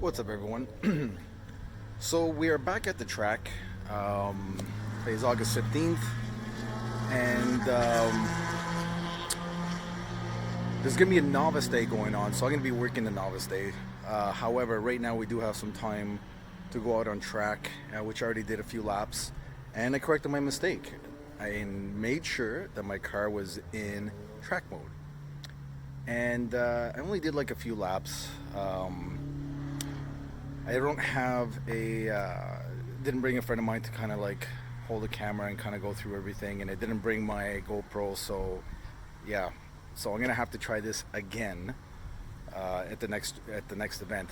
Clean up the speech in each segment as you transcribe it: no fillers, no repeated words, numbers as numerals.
What's up, everyone? So we are back at the track. Today is August 15th, and there's going to be a novice day going on, so I'm going to be working the novice day. However, right now we do have some time to go out on track, which I already did a few laps, and I corrected my mistake. I made sure that my car was in track mode, and I only did like a few laps. I don't have didn't bring a friend of mine to kind of like hold a camera and kind of go through everything, and I didn't bring my GoPro, so yeah. So I'm gonna have to try this again at the next event.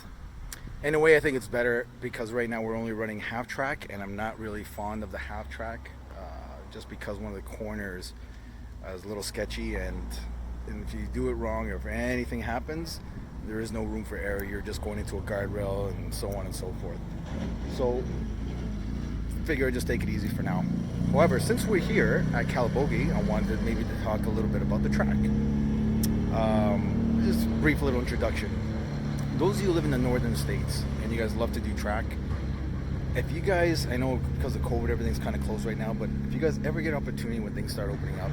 In a way, I think it's better because right now we're only running half track, and I'm not really fond of the half track, just because one of the corners is a little sketchy, and if you do it wrong or if anything happens, there is no room for error. You're just going into a guardrail and so on and so forth. So figure I'd just take it easy for now. However, since we're here at Calabogie, I wanted maybe to talk a little bit about the track. Just a brief little introduction. Those of you who live in the northern states and you guys love to do track, if you guys, I know because of COVID everything's kind of closed right now, but if you guys ever get an opportunity when things start opening up,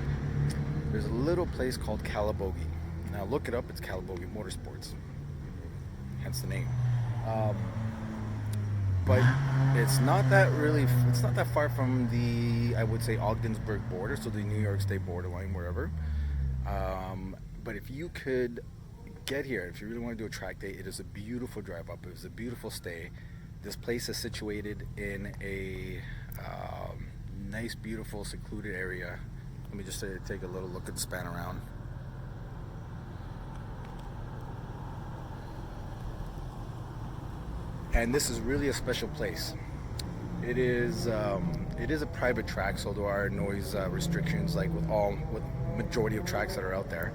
there's a little place called Calabogie. Now look it up, it's Calabogie Motorsports, hence the name. But it's not that far from the, I would say, Ogdensburg border, so the New York State borderline, wherever. But if you could get here, if you really want to do a track day, it is a beautiful drive up. It was a beautiful stay. This place is situated in a nice, beautiful, secluded area. Let me just take a little look at the span around. And this is really a special place. It is a private track, so there are noise restrictions, like with majority of tracks that are out there.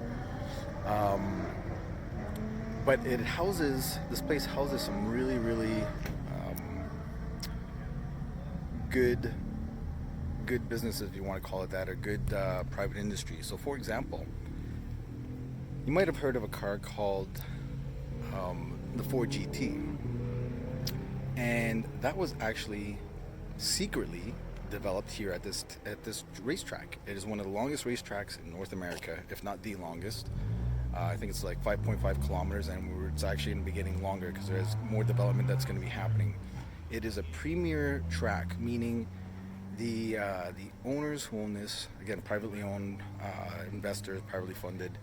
But this place houses some really, really good businesses, if you want to call it that, or good private industry. So, for example, you might have heard of a car called the Ford GT. And that was actually secretly developed here at this racetrack. It is one of the longest racetracks in North America, if not the longest. I think it's like 5.5 kilometers, and it's actually going to be getting longer because there's more development that's going to be happening. It is a premier track, meaning the owners who own this, again, privately owned, investors, privately funded.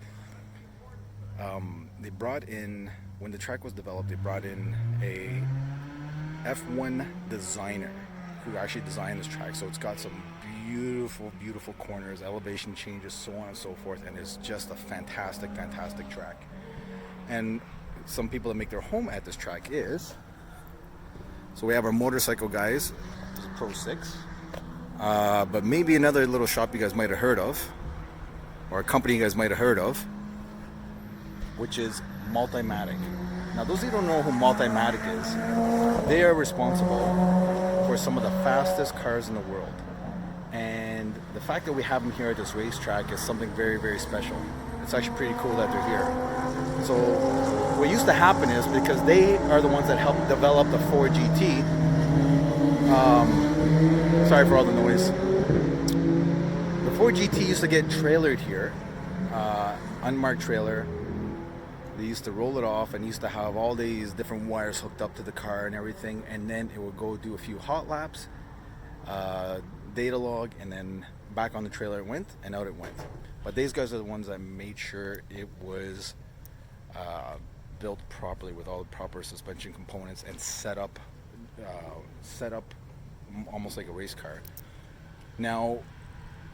They brought in, when the track was developed, they brought in a F1 designer who actually designed this track. So it's got some beautiful corners, elevation changes, so on and so forth, and it's just a fantastic track. And some people that make their home at this track is, so we have our motorcycle guys, this is Pro 6, but maybe another little shop you guys might have heard of, or a company you guys might have heard of, which is Multimatic. Now, those of you who don't know who Multimatic is, they are responsible for some of the fastest cars in the world. And the fact that we have them here at this racetrack is something very special. It's actually pretty cool that they're here. So what used to happen is, because they are the ones that helped develop the Ford GT, sorry for all the noise. The Ford GT used to get trailered here, unmarked trailer. They used to roll it off and used to have all these different wires hooked up to the car and everything, and then it would go do a few hot laps, data log, and then back on the trailer it went, and out it went. But these guys are the ones that made sure it was built properly with all the proper suspension components and set up almost like a race car. Now,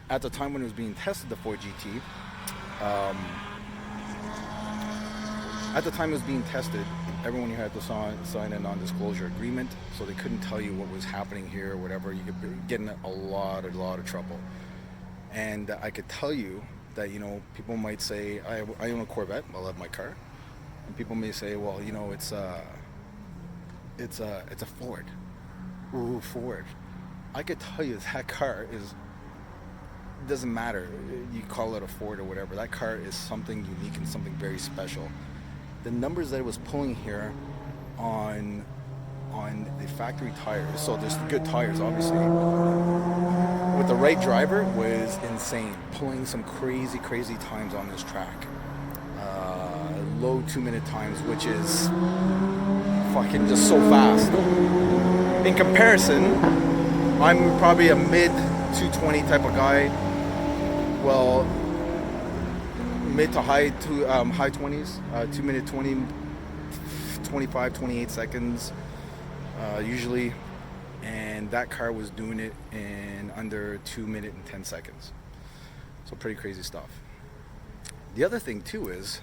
at the time when it was being tested, the Ford GT, at the time it was being tested, everyone here had to sign a non-disclosure agreement, so they couldn't tell you what was happening here or whatever. You could get in a lot of trouble. And I could tell you that, people might say, I own a Corvette, I love my car, and people may say, well, it's a Ford. Ooh, Ford. I could tell you that car doesn't matter, you call it a Ford or whatever, that car is something unique and something very special. The numbers that it was pulling here on the factory tires. So there's good tires, obviously. With the right driver was insane, pulling some crazy times on this track. Low 2-minute times, which is fucking just so fast. In comparison, I'm probably a mid 220 type of guy. Well, mid to high 20s, 2-minute 25, 28 seconds usually, and that car was doing it in under 2 minutes and 10 seconds. So pretty crazy stuff. The other thing too is,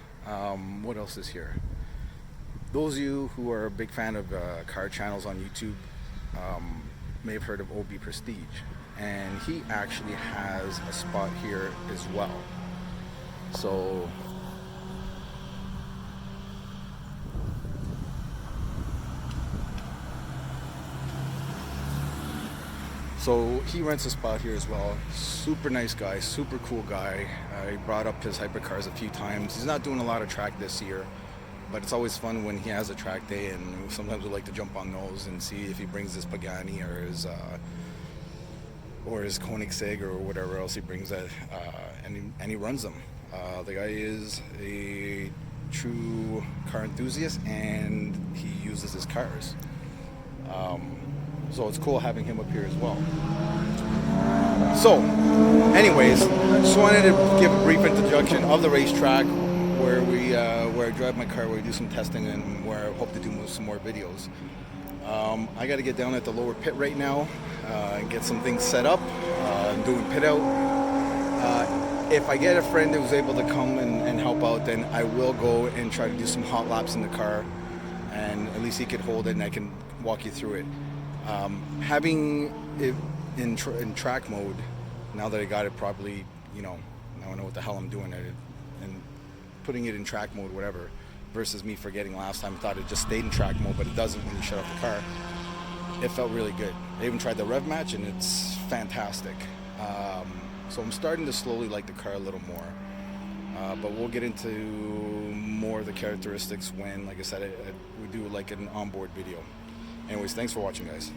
what else is here? Those of you who are a big fan of car channels on YouTube may have heard of OB Prestige, and he actually has a spot here as well. So he rents a spot here as well. Super nice guy, super cool guy. He brought up his hypercars a few times. He's not doing a lot of track this year, but it's always fun when he has a track day, and sometimes we like to jump on those and see if he brings his Pagani or his Koenigsegg or whatever else he brings, and he runs them. The guy is a true car enthusiast, and he uses his cars. So it's cool having him up here as well. So, anyways, just wanted to give a brief introduction of the racetrack, where I drive my car, where we do some testing, and where I hope to do some more videos. I got to get down at the lower pit right now and get some things set up. I'm doing pit out. If I get a friend who's able to come and help out, then I will go and try to do some hot laps in the car, and at least he could hold it and I can walk you through it. Having it in track mode, now that I got it properly, now I know what the hell I'm doing at it, and putting it in track mode, whatever, versus me forgetting last time. I thought it just stayed in track mode, but it doesn't when you shut off the car. It felt really good. I even tried the rev match, and it's fantastic. So I'm starting to slowly like the car a little more, but we'll get into more of the characteristics when, like I said, we do like an onboard video. Anyways, thanks for watching, guys.